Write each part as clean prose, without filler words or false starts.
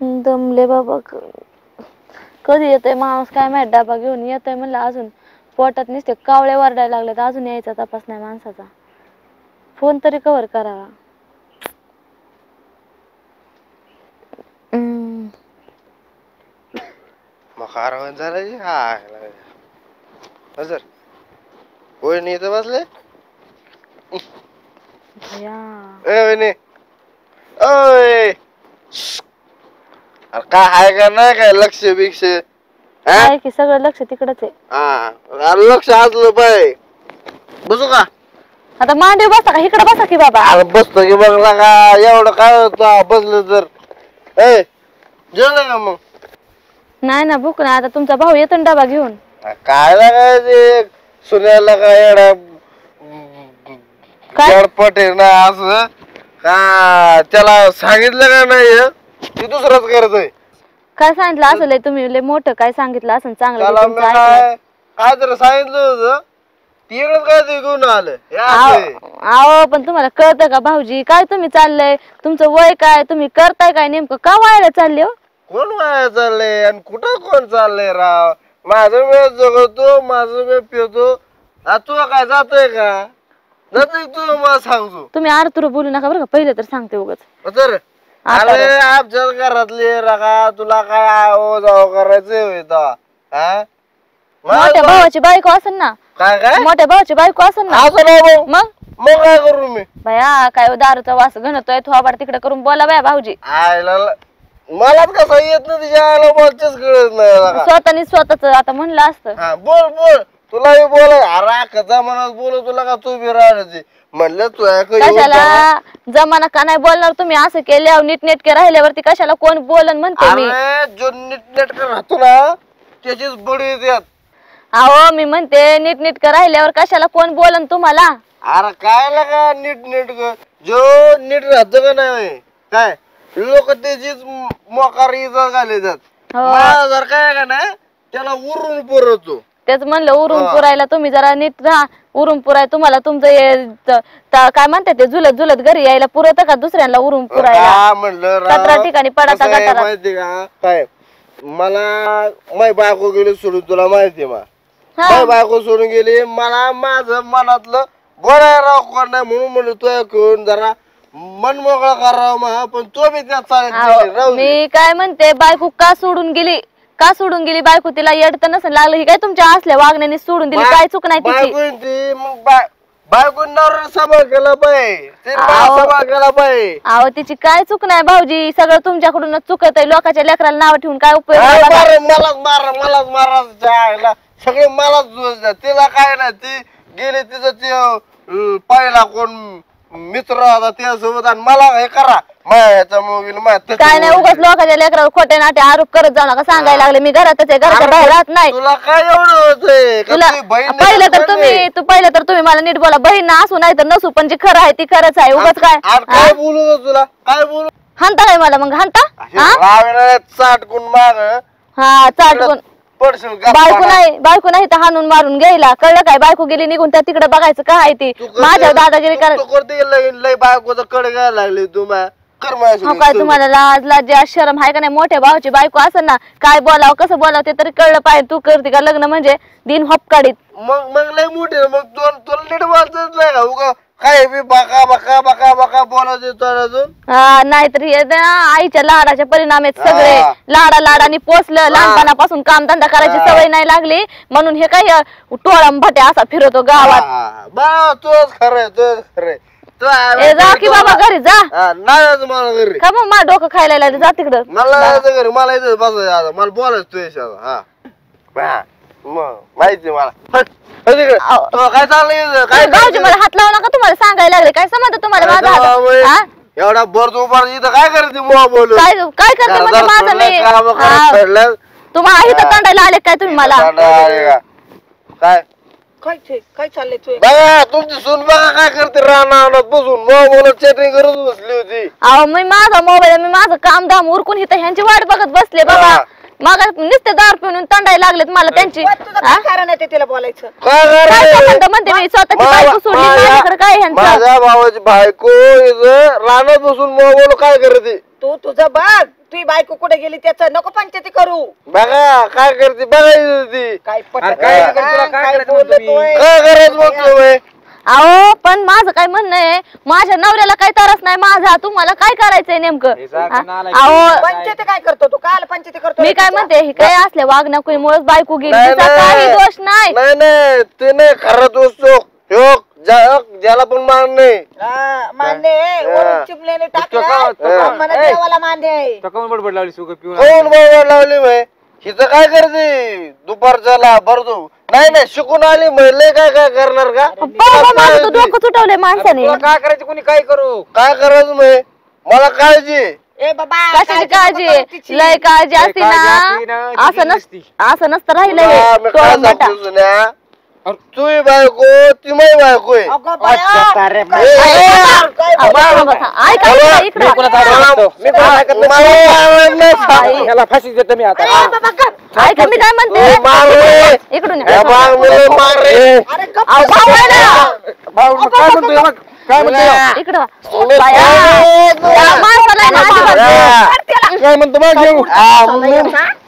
दमले बाबा कधी येतोय माणूस काय माहित डबा घेऊन येतोय म्हणलं अजून पोटात नुसते कावळे वरडायला लागले तर अजून यायचा तपास नाही माणसाचा फोन तरी कवर करावा मखारवण झालं हा सर कोणी नाही इथं बसले वहिनी ओय काय आहे का नाही काय लक्ष बिक्ष आहे की सगळं लक्ष तिकडच आहे हा लक्ष असलं पाय बसू का आता मांडीव बसा का इकडे बसा की बाबा अरे बसतो की बघला का एवढं काय होतं बसलं तर ए जेवलं का मग नाही ना भूक नाही आता तुमचा भाऊ येतो ना डबा घेऊन काय लागायचे सुन्याला काय एवढा गडपट आहे ना असं का त्याला सांगितलं का नाही ती दुसरंच करतोय काय सांगितलं असेल तुम्ही लय मोठं काय सांगितलं असं चांगलं काय तर सांगितलं होतं तिकडे काय ते घेऊन आलं अहो पण तुम्हाला कळतं का भाऊजी काय तुम्ही चाललंय तुमचं वय काय तुम्ही करताय काय नेमकं का व्हायला चालले हो कोण वाया चाललंय आणि कुठं कोण चाललंय राव माझं वेळ जगवतो माझं वेळ पिवतो तू काय जातोय का जातोय तू मला सांगतो तुम्ही आरतुर बोलू नका बरं का पहिले तर सांगते उगाच तर अरे आमच्या घरातले रका तुला काय आहो जाव करायचं मोठ्या भावाची बायको असेल ना काय काय मोठ्या भावाची बायको असेल ना मग मग काय करू मी बया काय दारूचा वास घनतोय थोबाड तिकडे करून बोला बाया भाऊजी आयला मलाच कसं येत नाही तिच्या आईला बोलतेच कळत नाही स्वतःनी स्वतःच आता म्हणलं असतं बोल बोल तुला बोल अरे जमानात बोल तुला का तू बी राहायची म्हणलं तू कशाला जमाना का नाही बोलणार तुम्ही असं केल्यावर नीटनेटके राहिल्यावरती कशाला कोण बोलन म्हणते मी जो नीटनेटके राहतो ना त्याचीच बडी येतात अहो मी म्हणते नीटनेटके राहिल्यावर कशाला कोण बोलन तुम्हाला अरे काय लागा नीटनेटक जो नीट राहतो का नाही काय लोक त्याचीच मोकार इजा घाले जात जर काय का ना त्याला उरून पुरवतो तेच म्हणलं उरून पुरायला तुम्ही जरा नीट राहा उरून पुराय तुम्हाला तुमचं काय म्हणतात ते झुलत झुलत घरी यायला पुरत का दुसऱ्यांना उरून पुरायला म्हणलं 17 ठिकाणी पडता गटारात माहिती का काय मला माय बायको गेली सोडून तुला माहिती मा माय बायको सोडून गेली मला माझं मनातलं गोळ्या राव कोण नाही म्हणून म्हणलं तू ऐकून जरा मन मोकळा करावा पण तो बी त्यात चालेल मी काय म्हणते बायको का सोडून गेली बायको तिला येडत नसेल लागलं ही काय तुमच्या असल्या वागण्याने सोडून दिली काय चूक नाही तिची बायको नवरा सांभाळ केला पाहिजे अहो तिची काय चूक नाही भाऊजी सगळं तुमच्याकडूनच चुकत आहे लोकांच्या लेकराला नाव ठेवून काय उपयोग मलाच मारायला सगळे मलाच दोष द्या तिला काय नाही ती गेली तिचं ते पहिला कोण मित्र होता त्यासोबत आणि मला हे करा काय नाही उगाच लोकांच्या लेकरावर खोटे नाटे आरोप करत जाऊ नका सांगायला लागले मी घरातच आहे घराच्या बाहेर राहत नाही तुला काय एवढं होतंय पहिलं तर तुम्ही मला नीट बोला बहीण असू नाही तर नसू पण जी खरं आहे ती खरंच आहे उगाच काय बोलू तुला काय बोलू हानता काय मला मग हानता चाटकून माग हा चाटकून बायको नाही तर हाणून मारून गेला कळलं काय बायको गेली निघून त्या तिकडे बघायचं काय ती माझ्या दादागिरी करते बायकोचं कड घ्यायला लागली काय तुम्हाला लाज शरम आहे का नाही मोठ्या भावाची बायको असेल ना काय बोलावं कसं बोलावं ते तरी कळलं पाहिजे तू करते का लग्न म्हणजे दिन हपकाडीत मग लय मोठे मग तुला नीट बोलतच नाही का उगा काय बी बका बका बका बका बोलायचं नाहीतरी आईच्या लाडाच्या परिणाम आहेत सगळे लाडाने पोचलं लहानपणापासून कामधंदा करायची सवय नाही लागली म्हणून हे काय टोळम भटे असा फिरवतो गावात तोच खरंय जा की बाबा घरी जा नाही मला घरी का मग मला डोकं खायला लागलं जा तिकडं मला घरी मला इथं बसायचं मला बोलायचं माहिती मला काय चाललंय काय गावची मला हात लावू नका तुम्हाला सांगायला लागले काय समजतं तुम्हाला माझा एवढा भर इथं काय करते बोल काय करते म्हणजे माझं मी तुम्हाला इथं तंडायला आले काय तुम्ही मला काय काय चाललंय तू बघा तुमची सून बघा काय करते रानात बसून मोबाईल चॅटिंग करत बसली होती अहो मी माझा मोबाईल मी माझं काम धाम उरकून इथं ह्यांची वाट बघत बसले बघा मग नुसते दार पिऊन तंडायला लागलेत मला त्यांची कारण आहे तिला बोलायचं काय संबंध म्हणते मी स्वतःची बायको सोडली माझ्याकडे काय ह्यांचं माझ्या भावाची बायको रानात बसून मोबाईल काय करते तू तुझं बघ तुझी बायको कुठे गेली त्याचं नको पंचायती करू. बघा काय करते बघायची ती काय अरे काय पटत तुला काय करायचं बोलतोय? तुम्ही? काय करायचं म्हणतोय अहो पण माझं काय म्हणणं आहे, माझ्या नवऱ्याला काही तरच नाही माझा, तुम्हाला काय करायचंय नेमकं? हे सारखं हा? नालायक अहो पंचायती काय करतो तू? काय पंचायती करतो? मी काय म्हणते, हे काय असल्या वागण्यामुळेच बायको गेली, नाही, तिचा नाही. काही दोष नाही. नाही नाही ते नाही खरा दोष तो ह्यो, ज्याला पण मान नाही हा, मान्य आहे. वरून चिमण्याने टाकला हा. म्हणत देवाला मान्य आहे. तो काऊन बडबड लावली सुग पिऊन कोण बरोबर लावली माय हिचं काय करते दुपारच्याला भरतो नाही नाही शिकून आली म्हणले काय काय करणार का बाबा माझं तर डोकं सुटवलंय माणसाने. तुला काय करायचं कोणी काय करू काय करायचं माय मला काळजी ए बाबा कशाची काळजी आहे? लय काळजी असती काळजी असती ना, ना, असं नसती. असं नसतं राहिलं तुला हे. मी काय टोळंबटा. सांगतो सुन्या तुझी बायको ती माझी बायको आहे अगं बाया, अरे, काय ए, बोलणार? काय अहो, बोलणार? थांबा, थांबा. ऐका ना, इकडं. मी कोणाचं ऐकत नसतो. मी कोणाचं ऐकत नसतो. आई. ह्याला फाशी देतो मी आता ए बाबा गप. ऐका मी काय म्हणते, मार रे. इकडून या या. बाग मुले मार रे अरे गप. अहो, भाऊ आहे ना. भाऊ काय म्हणतोय मग? काय म्हणतोय इकडं वा. बाया, या माणसाला आहे ना अजिबात. काय म्हणतो मग घेऊ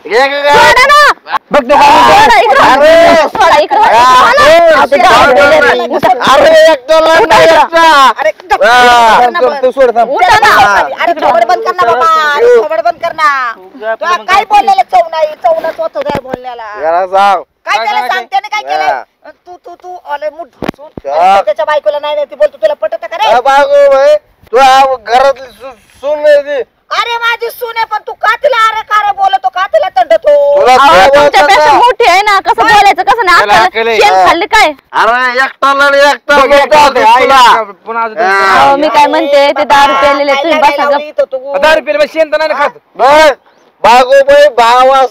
सोडा ना. बघ तो काय म्हणतो. सोडा इकडं. सोडा इकडं. अहो, ते गावात उठा. अरे एकट्याला नाही एकटा. अरे गप. हा. कर ना बंद. तू सोड थांब. उठा ना. अरे थोबड बंद कर ना बाबा. अरे थोबड बंद कर ना. तुला काय बोललेलं चव नाही. चवनच होतं त्या बोलण्याला. याला सांग काय त्याला काय सांग त्याने काय हा. केलं? तू आले मुठ घुसून. हा. आणि त्याच्या बायकोला नाही ती बोलतो तुला पटत का रे? या बागो भाई तू घरातली सून नाही ती अरे माझी सून आहे पण तू का तिला अरे का बोलतो का तिला तंडतो? तुला अहो, काय तुमच्यापेक्षा बोलतात? मोठी आहे ना, कसं बोलायचं कसं नाही. त्याला आपल्याला अक्कल आहे. शेण खाल्लं काय? अरे एकटाला आणि एकटा बघ, बोलतात बघ, आई, तुला. पुन्हा अजून हा. अहो, मी काय म्हणते, ते दारू प्यायलेले काय तुम्ही लागायला बसा गप. लावली इथं तू? 10 रुपये शेण तर नाही खात बघ बागो भाई भावाला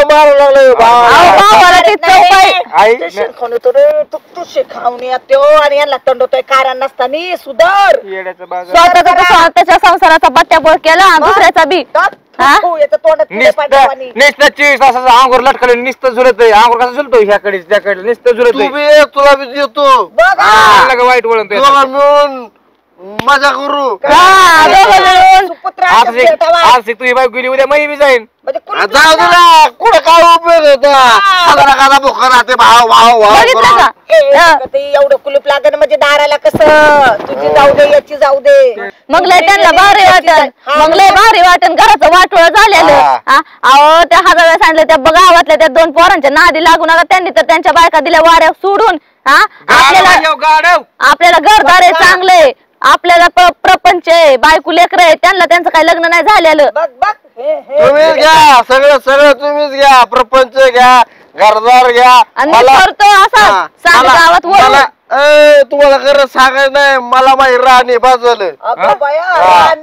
मारू लागला अहो, भावाला भावाला ते चव काय? आई, ते शेण खाऊन येतो रे. तू शेण खाऊन येतो आणि यांना तंडवतोय कारण नसताना सुधर. येड्याचं बाग स्वतःचा तर स्वतःच्या संसाराचा बट्ट्याबोळ केला आणि दुसऱ्याचा बी. हा? याचं तोंडात किडे पाडल्यावानी. नुसतं 24 तासाचा आंघोर लटकलं नुसतं झुलत आहे. आंघोर कसं झुलतो ह्याकडे त्याकडे नुसतं झुलत तू बी ये, तुला बी देतो बघ आहे वाईट वळण ते. दोघं मिळून मजा करू हा, दोघं मिळून. सुपुत्राच्या आज पेटावा. आज तुझी बायको गेली उद्या मी बी जाईन. म्हणजे कुणी जाऊ दे ना कुठं काय उपयोग होता भुका राहते भाव भाव भाव बघितलं करून. का? ए, ते एवढं कुलूप लागण म्हणजे दाराला कसं तुझी जाऊ दे याची जाऊ दे. मग लय त्यांना भारी वाटन, मग लय भारी वाटन, घराचं वाटोळ झालेलं. हा. हा? अहो, त्या हजार वेळा सांगितलं, त्या गावातल्या त्या 2 पोरांच्या नादी लागू नका. त्यांनी तर त्यांच्या बायका दिल्या वाऱ्या सोडून. हा, आपल्याला गाडव आपल्याला घरदार आहे चांगले, आपल्याला प्रपंच आहे, बायको लेकर आहे, त्यांना त्यांचं काही लग्न नाही झालेलं. बघ बघ हे तुम्हीच घ्या सगळं सगळं तुम्हीच घ्या प्रपंच घ्या घरदार घ्या आणि मी करतो असं हा, साधं मला- गावात वळून. मला- तुम्हाला खरं सांगायचं नाही मला माहिती राणी बाजवलं अगं बाया हा.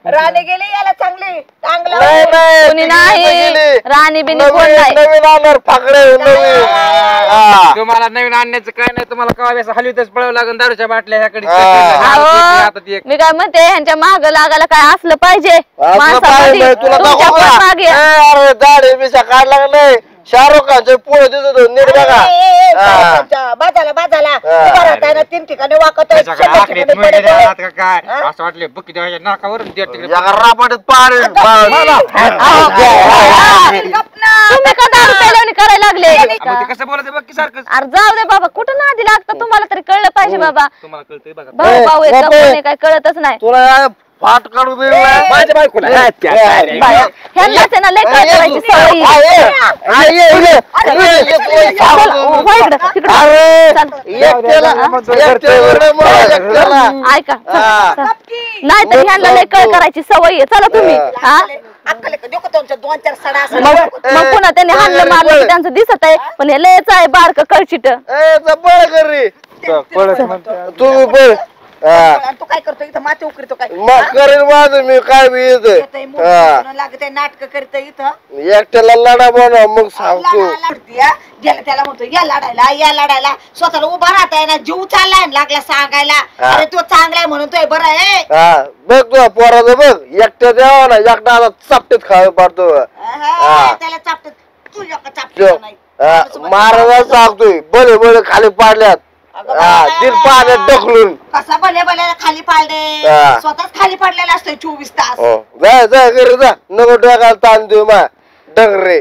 राणी गेली याला चांगली चांगलं नाही नाही कोणी ती नाही गेली. राणी बिनी कोण नवीन नाही. नवीन आणणार फाकडे नवीन हा. तुम्हाला नवीन आणण्याचं काय नाही. तुम्हाला कवा असं हलवीतच पळावं लागेल दारूच्या बाटल्या ह्याकडे अहो, मी काय म्हणते, ह्यांच्या माग लागायला काय असलं पाहिजे असलं माणसामध्ये. पाहिजे, तुला तुमच्या दाखवू पण का? मागे. अरे दाढी बिशा काढला नाही शाहरुख खानचे पुढे दिसत नीट बघा हा. बाजाला उभा राहताय ना 3 ठिकाणी वाकतोय काय असं वाटलं बघ किती व्हायच्या नाकावर देत तिकडे. या रापाटीत पाणी तुम्ही का दारू प्यायल्यावानी करायला लागले? मग ते कसं बोलायचं बघ की सारखं. अरे जाऊ दे बाबा, कुठं नादी लागतं, तुम्हाला तरी कळलं पाहिजे बाबा. तुम्हाला कळतंय बघा. भाऊ भाऊ आहेत का बापरे. कोण आहे काय कळतच नाही. तुला फाट काढू दे माझ्या बायकोला बाया, ह्यांनाच आहे ना लय कळ करायची सवय. ऐका नाही तर ह्यांना लय कळ करायची सवय आहे. चला तुम्ही. हा, दोन-चार सडा मग पुन्हा त्यांनी हाणलं मारलं की त्यांचं दिसत आहे, पण हे लयच आहे बारक कळचिट. पळ कर रे पळत म्हणते. तू पळ तू काय करतो इथं माती उकरीतो काय मग करेन माझं मी काय बी येत लागत नाटक करत इथं एकट्याला लढा बनव मग सांगतो गेला त्याला म्हणतो या लढायला स्वतःला उभा राहताय ना जीव चाललाय लागला सांगायला अरे तो चांगलाय म्हणून तो बरं आहे हा बघ तू पोराचं बघ एकट्या द्यावा ना एकटा आता चापटीत खावे पाडतो त्याला चापत तू चापत नाही महाराजाला सांगतोय बळे बळे खाली पाडल्यात अगं हा बाबा. दिल पाण्यात ढकलून कसा भले भले खाली पाडले हा. स्वतःच खाली पडलेला असतोय 24 तास जा जा घरी जा नको डोक्याला ताण देऊ मा डगरे